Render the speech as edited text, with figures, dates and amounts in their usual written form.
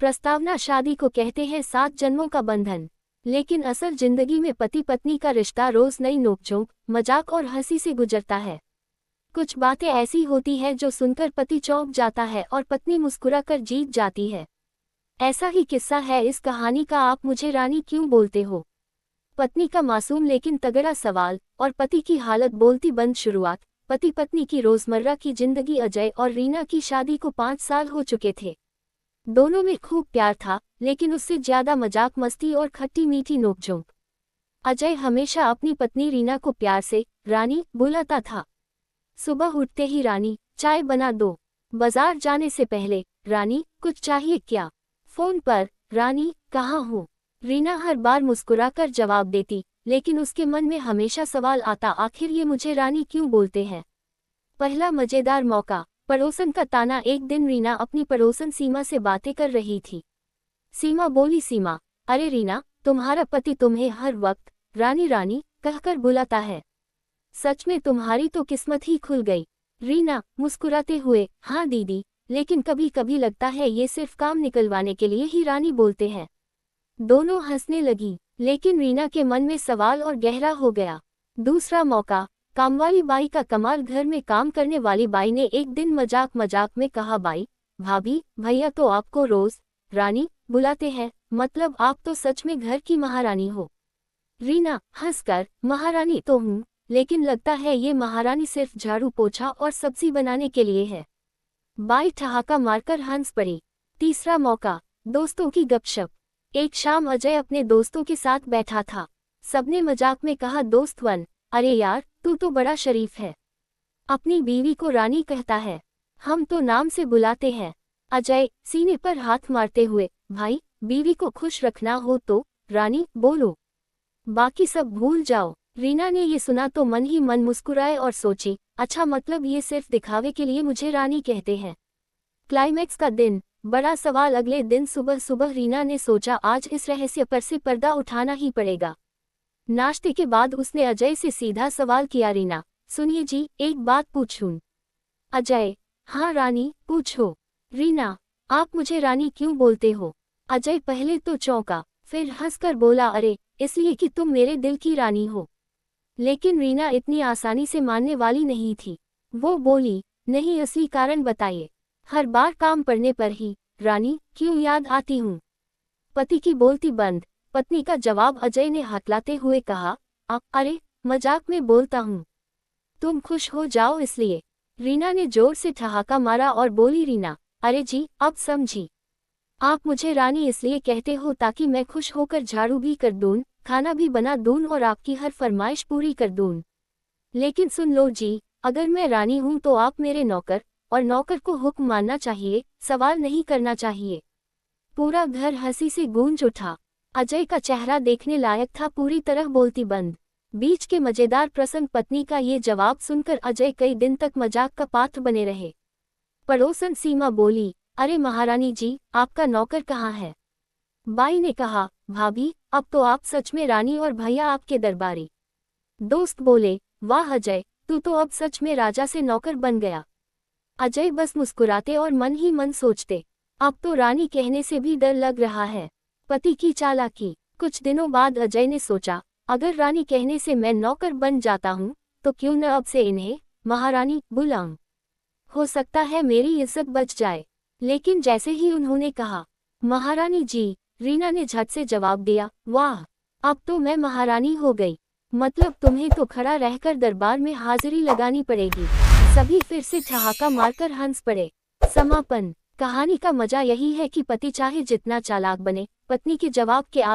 प्रस्तावना शादी को कहते हैं 7 जन्मों का बंधन, लेकिन असल जिंदगी में पति पत्नी का रिश्ता रोज नई नोकझोंक, मजाक और हंसी से गुजरता है। कुछ बातें ऐसी होती हैं जो सुनकर पति चौंक जाता है और पत्नी मुस्कुराकर जीत जाती है। ऐसा ही किस्सा है इस कहानी का। आप मुझे रानी क्यों बोलते हो? पत्नी का मासूम लेकिन तगड़ा सवाल और पति की हालत बोलती बंद शुरुआत। पति पत्नी की रोजमर्रा की जिंदगी। अजय और रीना की शादी को 5 साल हो चुके थे। दोनों में खूब प्यार था, लेकिन उससे ज्यादा मजाक मस्ती और खट्टी मीठी नोकझोंक। अजय हमेशा अपनी पत्नी रीना को प्यार से रानी बुलाता था। सुबह उठते ही रानी चाय बना दो। बाजार जाने से पहले रानी कुछ चाहिए क्या? फोन पर रानी कहाँ हो? रीना हर बार मुस्कुराकर जवाब देती, लेकिन उसके मन में हमेशा सवाल आता, आखिर ये मुझे रानी क्यों बोलते हैं? पहला मजेदार मौका, पड़ोसन का ताना। एक दिन रीना अपनी पड़ोसन सीमा से बातें कर रही थी। सीमा बोली, सीमा, अरे रीना, तुम्हारा पति तुम्हें हर वक्त रानी रानी कहकर बुलाता है। सच में तुम्हारी तो किस्मत ही खुल गई। रीना मुस्कुराते हुए, हाँ दीदी, लेकिन कभी कभी लगता है ये सिर्फ काम निकलवाने के लिए ही रानी बोलते हैं। दोनों हंसने लगी, लेकिन रीना के मन में सवाल और गहरा हो गया। दूसरा मौका, कामवाली बाई का कमाल। घर में काम करने वाली बाई ने एक दिन मजाक मजाक में कहा, बाई भाभी भैया तो आपको रोज रानी बुलाते हैं, मतलब आप तो सच में घर की महारानी हो। रीना हंसकर, महारानी तो हूँ, लेकिन लगता है ये महारानी सिर्फ झाड़ू पोछा और सब्जी बनाने के लिए है। बाई ठहाका मारकर हंस पड़ी। तीसरा मौका, दोस्तों की गपशप। एक शाम अजय अपने दोस्तों के साथ बैठा था। सबने मजाक में कहा, दोस्त वन, अरे यार तू तो बड़ा शरीफ है, अपनी बीवी को रानी कहता है, हम तो नाम से बुलाते हैं। अजय सीने पर हाथ मारते हुए, भाई बीवी को खुश रखना हो तो रानी बोलो, बाकी सब भूल जाओ। रीना ने ये सुना तो मन ही मन मुस्कुराए और सोची, अच्छा मतलब ये सिर्फ दिखावे के लिए मुझे रानी कहते हैं। क्लाइमैक्स का दिन, बड़ा सवाल। अगले दिन सुबह सुबह रीना ने सोचा, आज इस रहस्य पर से पर्दा उठाना ही पड़ेगा। नाश्ते के बाद उसने अजय से सीधा सवाल किया, रीना सुनिए जी, एक बात पूछूं? अजय, हाँ रानी पूछो। रीना, आप मुझे रानी क्यों बोलते हो? अजय पहले तो चौंका, फिर हंसकर बोला, अरे इसलिए कि तुम मेरे दिल की रानी हो। लेकिन रीना इतनी आसानी से मानने वाली नहीं थी। वो बोली, नहीं, असली कारण बताइए। हर बार काम पड़ने पर ही रानी क्यों याद आती हूँ? पति की बोलती बंद। पत्नी का जवाब, अजय ने हकलाते हुए कहा, अरे मजाक में बोलता हूँ, तुम खुश हो जाओ इसलिए। रीना ने जोर से ठहाका मारा और बोली, रीना, अरे जी अब समझी, आप मुझे रानी इसलिए कहते हो ताकि मैं खुश होकर झाड़ू भी कर दूं, खाना भी बना दूं और आपकी हर फरमाइश पूरी कर दूं। लेकिन सुन लो जी, अगर मैं रानी हूं तो आप मेरे नौकर, और नौकर को हुक्म मानना चाहिए, सवाल नहीं करना चाहिए। पूरा घर हंसी से गूंज उठा। अजय का चेहरा देखने लायक था, पूरी तरह बोलती बंद। बीच के मजेदार प्रसंग। पत्नी का ये जवाब सुनकर अजय कई दिन तक मजाक का पात्र बने रहे। पड़ोसन सीमा बोली, अरे महारानी जी, आपका नौकर कहाँ है? बाई ने कहा, भाभी अब तो आप सच में रानी और भैया आपके दरबारी। दोस्त बोले, वाह अजय, तू तो अब सच में राजा से नौकर बन गया। अजय बस मुस्कुराते और मन ही मन सोचते, अब तो रानी कहने से भी डर लग रहा है। पति की चालाकी। कुछ दिनों बाद अजय ने सोचा, अगर रानी कहने से मैं नौकर बन जाता हूँ तो क्यों न अब से इन्हें महारानी बुलाऊं, हो सकता है मेरी इज्जत बच जाए। लेकिन जैसे ही उन्होंने कहा, महारानी जी, रीना ने झट से जवाब दिया, वाह, अब तो मैं महारानी हो गई, मतलब तुम्हें तो खड़ा रहकर दरबार में हाजिरी लगानी पड़ेगी। सभी फिर से ठहाका मारकर हंस पड़े। समापन। कहानी का मजा यही है कि पति चाहे जितना चालाक बने, पत्नी के जवाब के आगे